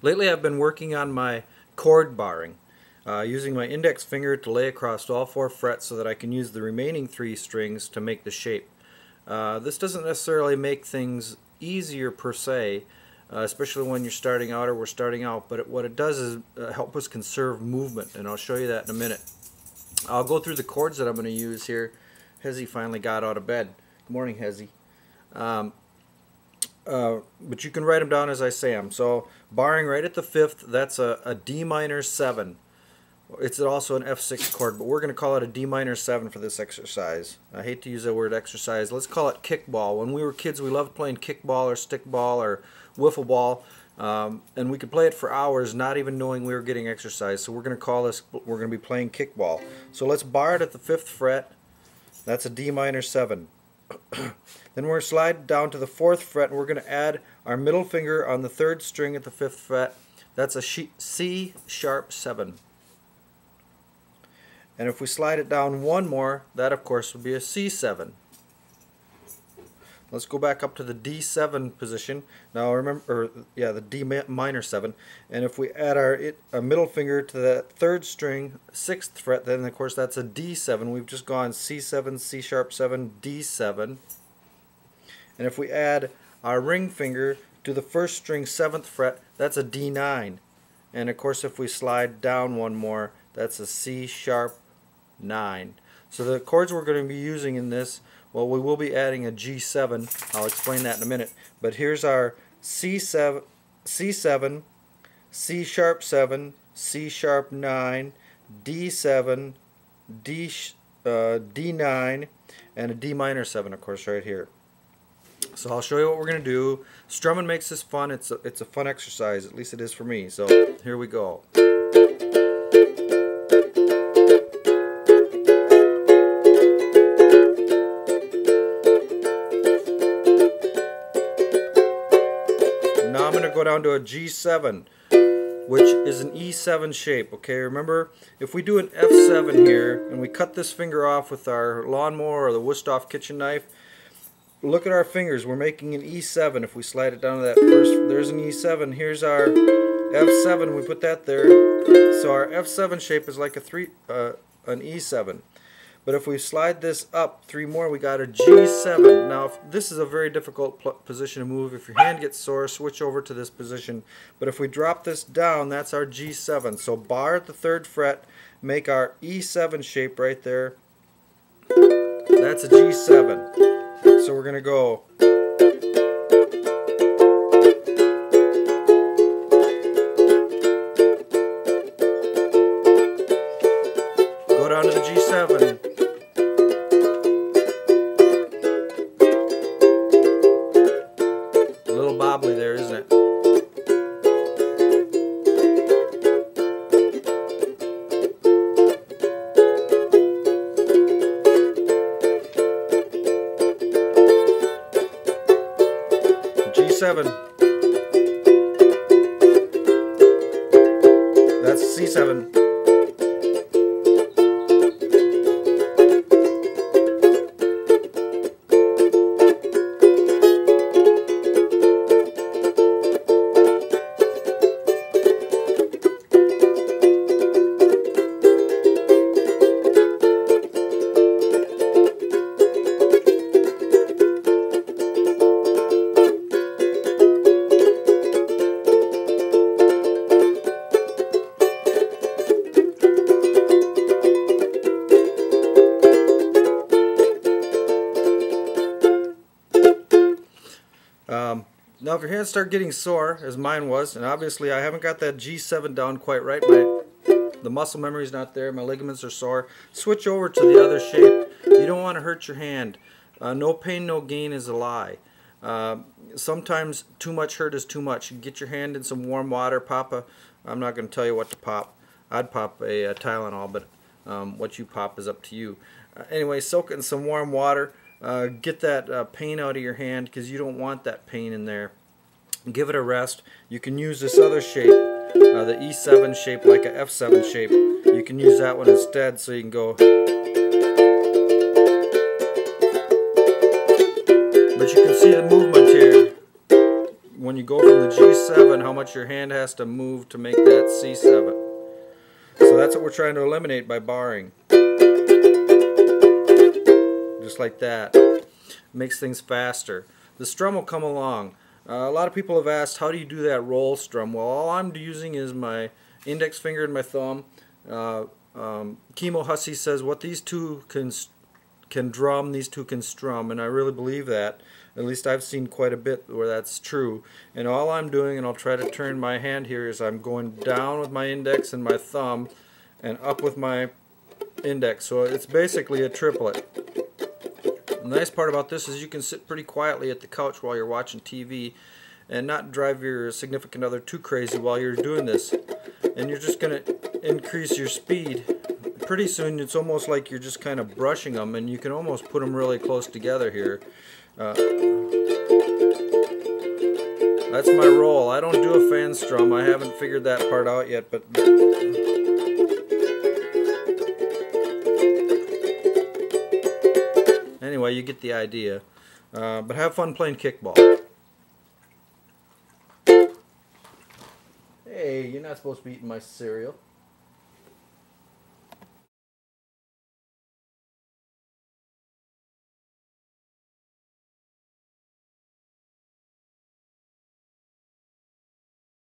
Lately I've been working on my chord barring, using my index finger to lay across all 4 frets so that I can use the remaining 3 strings to make the shape. This doesn't necessarily make things easier per se, especially when you're starting out or we're starting out, but what it does is help us conserve movement, and I'll show you that in a minute. I'll go through the chords that I'm going to use here. Hezzy finally got out of bed. Good morning, Hezzy. But you can write them down as I say them. So barring right at the 5th, that's a D minor 7. It's also an F6 chord, but we're going to call it a D minor 7 for this exercise. I hate to use the word exercise. Let's call it kickball. When we were kids, we loved playing kickball or stickball or wiffle ball, and we could play it for hours not even knowing we were getting exercise. So we're going to call this, we're going to be playing kickball. So let's bar it at the 5th fret. That's a D minor 7. Then we're going to slide down to the 4th fret, and we're going to add our middle finger on the 3rd string at the 5th fret. That's a C sharp 7. And if we slide it down one more, that of course would be a C7. Let's go back up to the D7 position. Now remember, the D minor 7. And if we add our middle finger to that 3rd string, 6th fret, then of course that's a D7. We've just gone C7, C sharp 7, D7. And if we add our ring finger to the 1st string, 7th fret, that's a D9. And of course if we slide down one more, that's a C sharp 9. So the chords we're going to be using in this, well, we will be adding a G7. I'll explain that in a minute. But here's our C7, C7, C sharp 7, C sharp 9, D7, D9, and a D minor 7, of course, right here. So I'll show you what we're going to do. Strumming makes this fun. It's a fun exercise. At least it is for me. So here we go. Now I'm going to go down to a G7, which is an E7 shape. Okay, remember, if we do an F7 here and we cut this finger off with our lawnmower or the Wusthof kitchen knife, look at our fingers. We're making an E7. If we slide it down to that first, there's an E7. Here's our F7. We put that there. So our F7 shape is like an E7. But if we slide this up 3 more, we got a G7. Now, this is a very difficult position to move. If your hand gets sore, switch over to this position. But if we drop this down, that's our G7. So bar at the 3rd fret, make our E7 shape right there. That's a G7. So we're going to go down to the G7. A little bobbly there, isn't it? G7. That's C7. Now if your hands start getting sore, as mine was, and obviously I haven't got that G7 down quite right, the muscle memory is not there, my ligaments are sore, switch over to the other shape. You don't want to hurt your hand. No pain, no gain is a lie. Sometimes too much hurt is too much. Get your hand in some warm water, I'm not going to tell you what to pop. I'd pop a Tylenol, but what you pop is up to you. Anyway, soak it in some warm water. Get that pain out of your hand, because you don't want that pain in there. Give it a rest. You can use this other shape, the E7 shape, like a F7 shape. You can use that one instead, so you can go. But you can see the movement here. when you go from the G7, how much your hand has to move to make that C7. So that's what we're trying to eliminate by barring. Just like that. Makes things faster. The strum will come along. A lot of people have asked, how do you do that roll strum? Well, all I'm using is my index finger and my thumb. Kimo Hussey says what these two can drum, these two can strum, and I really believe that. At least I've seen quite a bit where that's true. And all I'm doing, and I'll try to turn my hand here, is I'm going down with my index and my thumb and up with my index. So it's basically a triplet. The nice part about this is you can sit pretty quietly at the couch while you're watching TV and not drive your significant other too crazy while you're doing this. And you're just going to increase your speed. Pretty soon it's almost like you're just kind of brushing them, and you can almost put them really close together here. That's my roll. I don't do a fan strum. I haven't figured that part out yet, but anyway, you get the idea. But have fun playing kickball. Hey, you're not supposed to be eating my cereal.